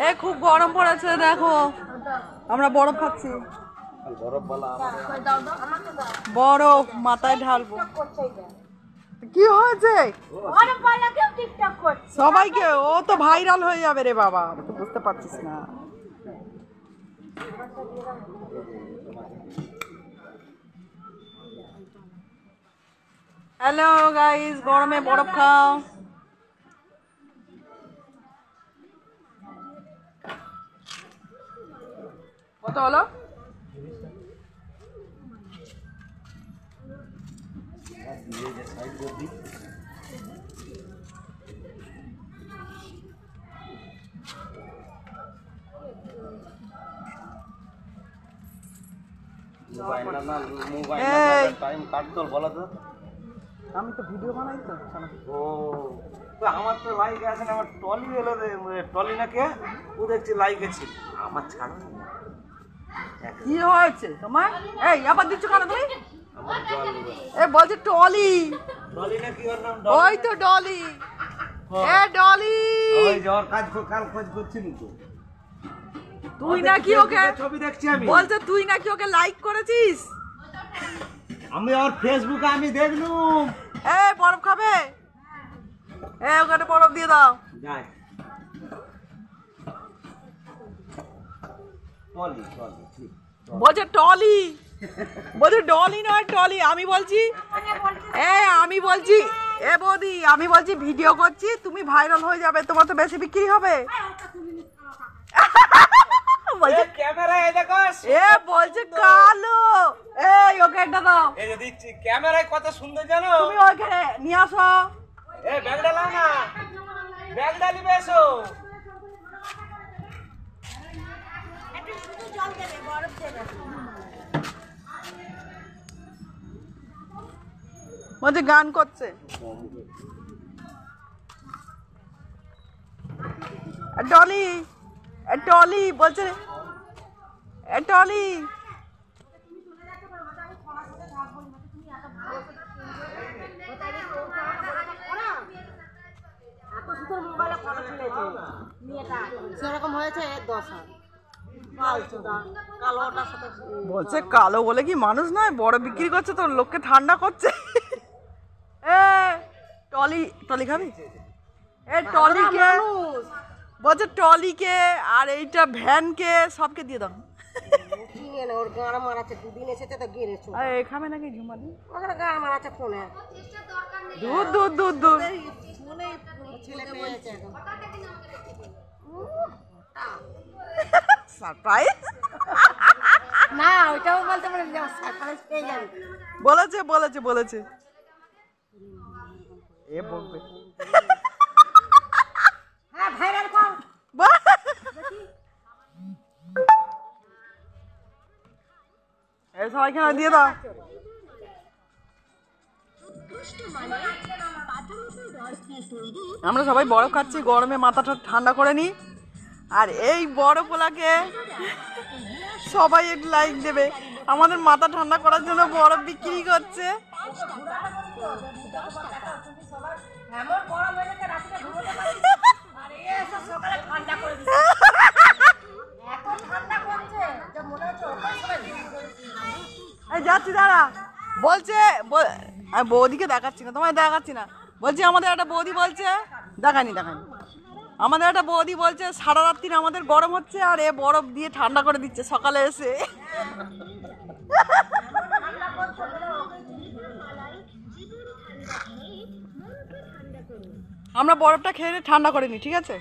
এ খুব গরম পড়েছে দেখো, আমরা বরফ খাচ্ছি। বরফ মাথায় ঢালবো। কি হয়েছে সবাইকে? ও তো ভাইরাল হয়ে যাবে রে বাবা, তো বুঝতে পারছিস না। হ্যালো গাইস, গরমে বরফ খাও। কত হলো? আমি তো ভিডিও বানাই তো। ও আমার তো লাইক আছে না, আমার টলি এলো রে, টলি না কে ও দেখছি লাইক আছে আমার ছাড়ো। কি হয়েছে তোমার? এই আবার দিচ্ছ কেন তুমি? এ বলছে টলি। টলি না কি ওর নাম? ওই তো ডলি। এ ডলি ওই যাওয়ার কাজ কাল কাজ করছিলি তো তুই নাকি ওকে ছবি দেখছি আমি। বলছে তুই নাকি ওকে লাইক করেছিস। আমি ওর ফেসবুকে আমি দেখলুম। এ বরফ খাবে? এ ওখানে বরফ দিয়ে দাও। যাই টলি টলি ঠিক বলছে টলি, বলছে ডলি নয় টলি। আমি বলছি এ বৌদি, আমি বলছি ভিডিও করছি, তুমি ভাইরাল হয়ে যাবে, তোমার তো বেশি বিক্রি হবে। বলছে ক্যামেরায় দেখো, এ বলছে কালো। এই ওকে একটা দাও। এই যে দিচ্ছি ক্যামেরায় কত সুন্দর জানো। তুমি ওখানে নিয়ে আসো। এ ব্যাগটা নাও না, ব্যাগটা নিবে এসো। বলছে গান করছে। টলি টলি বলছে টলি। সেরকম হয়েছে 10,000। বলছে কালো বলে কি মানুষ নয়, বড় বিক্রি করছে তো লোককে ঠান্ডা করছে। এ টলি, টলি খাবি? এ টলিকে বলছে, টলিকে আর এইটা ভ্যানকে সবকে দিয়ে দাও। ওর গাড় মারাচ্ছে, দুদিন এসেছে তো গিয়েছো। আরে খাবে নাকি ঝুমালি? ওখানে গাড় মারাচ্ছে ফোনে। দুধ দুধ দুধ দুধ। ছেলে পেয়েছে সারপ্রাইজ না, ওইটাও বলতে পারে সারপ্রাইজ পেয়ে যাবে। বলেছে বলেছে বলেছে। এ বলবে হ্যাঁ ভাইরাল কর। এই সবাইকে দিয়ে দাও। আমরা সবাই বরফ খাচ্ছি, গরমে মাথাটা ঠান্ডা করে নি। আর এই বরফগুলাকে সবাই একটু লাইক দেবে, আমাদের মাথা ঠান্ডা করার জন্য বরফ বিক্রি করছে। যাচ্ছি দাঁড়া। বলছে আমি বৌদিকে দেখাচ্ছি না, তোমায় দেখাচ্ছি না। বলছি আমাদের একটা বৌদি বলছে, দেখানি দেখানি, আমাদের একটা বৌদি বলছে সারা রাত্রি আমাদের গরম হচ্ছে আর এ বরফ দিয়ে ঠান্ডা করে দিচ্ছে সকালে এসে। আমরা বরফটা খেয়ে ঠান্ডা করে নি, ঠিক আছে।